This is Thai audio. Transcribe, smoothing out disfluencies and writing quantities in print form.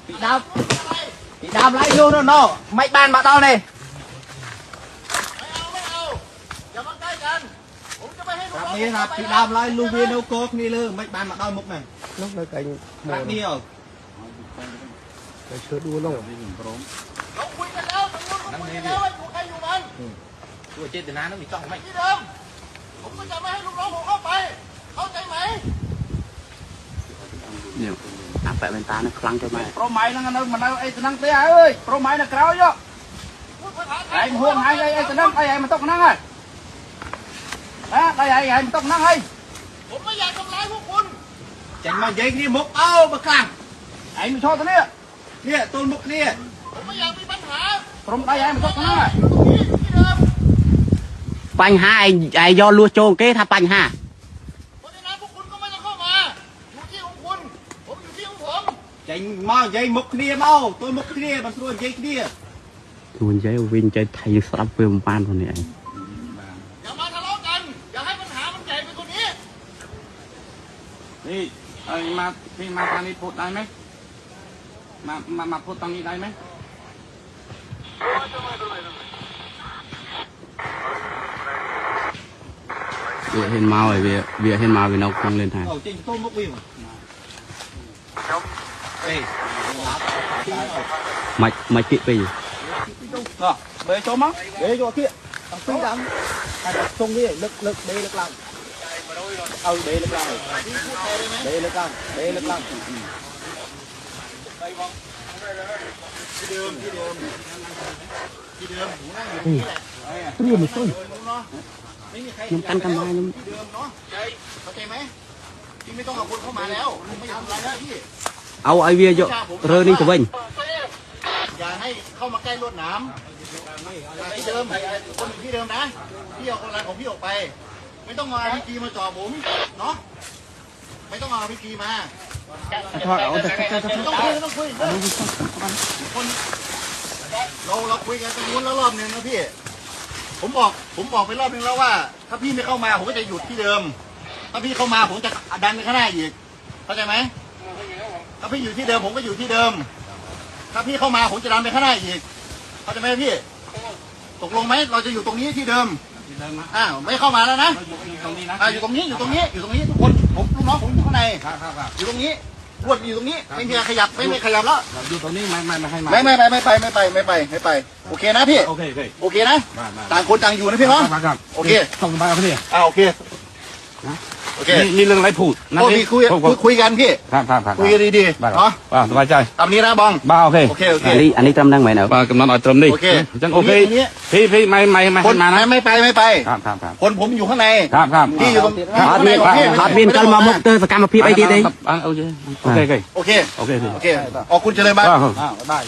พี่ดำไล่ดูนู่นน้องไม่บานมาตอนนี้อย่ามาใกล้กันผมจะไม่ให้ลูกน้อง นี่ครับพี่ดำไล่ลูกเวียนเอาโก๊กนี่เลยไม่บานมาตอนมุกนั่น nó là cáiรักเดียว cái sữa đua nó เราคุยกันแล้วตรงนู้นคุยกันแล้วให้อยู่ใครอยู่มัน ตัวเจตนาต้องมีต้องไหม ที่เดิมผมก็จะไม่ให้ลูกน้องผมเข้าไปเข้าใจไหม nhiều à phải bên ta nó khăng cho mày โปรไม้นั่งนั่งมันเอาไอ้นั่งเตี้ยเอ้ยโปรไม้น่ะกราวเยอะ พูดภาษาไท ไอ้ ย ห่วงไอ้นั่งไอ้มันต้องนั่งไอ้ไอ้มันต้องนั่งไอ้ ผมไม่อยากทำร้ายพวกคุณ จังมาเย็นนี่มุกเอาบักกลางไอ้มันชอบตัวเนี้ยเนี่ยต้นมุกเนี่ย ผมไม่อยากมีปัญหา โปรไม้ไอ้มันต้องนั่งไอ้ ตรงนี้ที่เดิม bánh ha ai do lua trôn kế tha bánh ha เพราะฉะนั้นพวกคุณก็ไม่ต้องเข้ามาอยู่ที่ของคุณผมอยู่ที่ของผม จังมาเย็นมุกเนี่ยเอาต้นมุกเนี่ยมันส่วนเย็นเนี่ย luôn giấy viên chơi thầy sắp về một ban rồi này อย่ามาทะเลาะกันอย่าให้ปัญหามันใหญ่ไปกว่านี้ นี่ไอ้มาพี่มาตอนนี้พูดได้ไหมมาพูดตรงนี้ได้ไหม việc hiện mau rồi việc hiện mau vì nó không lên thang เอาจริงต้นมุกวิ่งเอ้ย mày chị bây giờ ก็เบย์โจมั้งเบย์โจkia thằng phi đằng hai đợt tung đi lực bê lực lăng bê lực lăng bê lực lăng bê lực lăng ที่เดิมที่เดิมที่เดิมผมนั่งอยู่นี่แหละ ria một tôi ไม่มีใคร nhưng ăn cam mai nhưng ที่เดิมเนาะเข้าใจไหมพี่ไม่ต้องเอาคนเข้ามาแล้วผมไม่ทำอะไรแล้วพี่ áo ai bia vô rơi đi của mình อย่าให้เข้ามาใกล้รวดหนามที่เดิมคนอยู่ที่เดิมนะพี่เอาคนอะไรของพี่ออกไป ไม่ต้องเอาพีจีมาจ่อผมเนาะไม่ต้องเอาพีจีมาต้องคุยต้องคุยคนเราคุยกันตรงนู้นแล้วรอบนึงนะพี่ผมบอกไปรอบนึงแล้วว่า ถ้าพี่ไม่เข้ามาผมก็จะหยุดที่เดิม ถ้าพี่เข้ามาผมจะดันไปข้างหน้าอีกเข้าใจไหมถ้าพี่อยู่ที่เดิมผมก็อยู่ที่เดิม ถ้าพี่เข้ามาผมจะดันไปข้างหน้าอีกเข้าใจไหมพี่ตกลงไหมเราจะอยู่ตรงนี้ที่เดิมไม่เข้ามาแล้วนะ อยู่ตรงนี้นะ อยู่ตรงนี้ทุกคนผมลูกน้องผมอยู่ข้างใน ครับ อยู่ตรงนี้รวดอยู่ตรงนี้ไม่มีขยับไม่ขยับแล้ว อยู่ตรงนี้ไม่ให้มา ไม่ไปโอเคนะพี่ โอเค โอเคนะต่างคนต่างอยู่นะพี่เนาะ ครับ โอเค ต้องมาพี่ โอเคโอเค นี่เรื่องอะไรพูด โอ้พี่คุยกันพี่ ครับ คุยกันดีๆเนาะ สบายใจ ตามนี้นะบอง บ้าโอเค โอเค anh ấy tâm đang mày nào บ้ากำนันอ่อยตรมดิ โอเค จังโอเคพี่ไม่ให้ คน มานะ ไม่ไป ครับ คนผมอยู่ข้างใน ครับ พี่อยู่ตรง hạt viên cân mà mốc tơ và cam mà phi bay đi đây โอเค โอเค โอเค ออกคุณเจริญบ้าน บ้า บ๊ายบาย